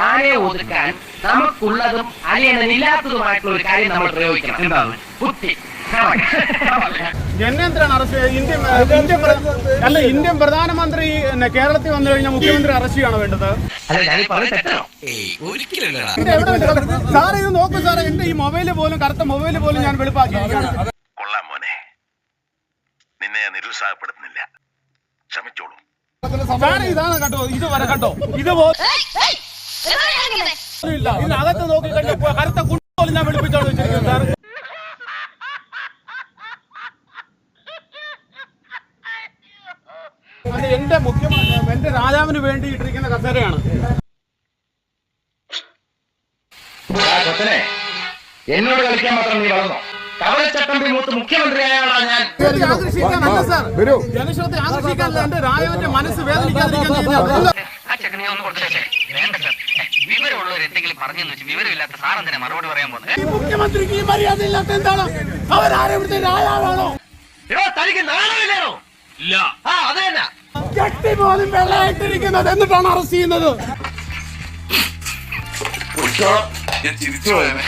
ആനയെ ഒതുക്കാൻ നമുക്കുള്ളതും അലിയനില്ലാത്തതുമായിട്ടുള്ള ഒരു കാര്യം നമ്മൾ പ്രയോഗിക്കണം. എന്താണ്? ബുദ്ധി. ജനേന്ദ്രൻ അറസ്റ്റ് ഇന്ത്യൻ പ്രധാനമന്ത്രി കേരളത്തിൽ വന്നു കഴിഞ്ഞാൽ മുഖ്യമന്ത്രി അറസ്റ്റ് ചെയ്യണോ വേണ്ടത്? സാർ ഇത് നോക്കൂ സാറേ, എന്റെ ഈ മൊബൈല് പോലും കറുത്ത മൊബൈല് പോലും ഞാൻ വെളുപ്പാക്കിയിരിക്കുകയാണ്. കൊള്ളാം മോനെ, നിന്നെ ഞാൻ നിരുത്സാഹപ്പെടുത്തുന്നില്ല, ക്ഷമിച്ചോളൂ. സാറേ ഇതാണ് കേട്ടോ, ഇത് വരെ കേട്ടോ, ഇതുപോലെ ഇല്ല. ഇതിനകത്ത് നോക്കി കഴിഞ്ഞാൽ കറുത്ത കുട്ടി പോലും ഞാൻ വെളുപ്പിച്ചോളൂ വെച്ചിരിക്കുന്നു സാർ. അത് എന്റെ മുഖ്യമന്ത്രി എന്റെ രാജാവിന് വേണ്ടി ഇട്ടിരിക്കുന്ന കസേരയാണ്. എന്നോട് കളിക്കാൻ മാത്രം നീ വളർന്നോ? കവലച്ചട്ടമ്പി മൂത്ത് മുഖ്യമന്ത്രിയായാണ് ഞാൻ. ആകർഷിക്കാനല്ല സാർ, ജനശ്രദ്ധ ആകർഷിക്കാനല്ല, എന്റെ രാജാവിന്റെ മനസ്സ് വേദനിക്കാതിരിക്കാൻ വിവരമുള്ളവർ എന്തെങ്കിലും പറഞ്ഞെന്ന് വെച്ച് വിവരമില്ലാത്ത സാർ എന്തിനാ മറുപടി പറയാൻ പോകുന്നത്? ഈ മുഖ്യമന്ത്രിക്ക് ഈ മര്യാദ ഇല്ലാത്ത എന്താണ്? അവരാരും ഇവിടുത്തെ രാജാവാണോ? തനിക്ക് നാണമില്ലേണോ? ഇല്ല. അത് തന്നെ. ചട്ടി പോലും വെള്ളയായിട്ടിരിക്കുന്നത് എന്നിട്ടാണ് അറസ്റ്റ് ചെയ്യുന്നത്. ഞാൻ ചിരിച്ചു പോയത്.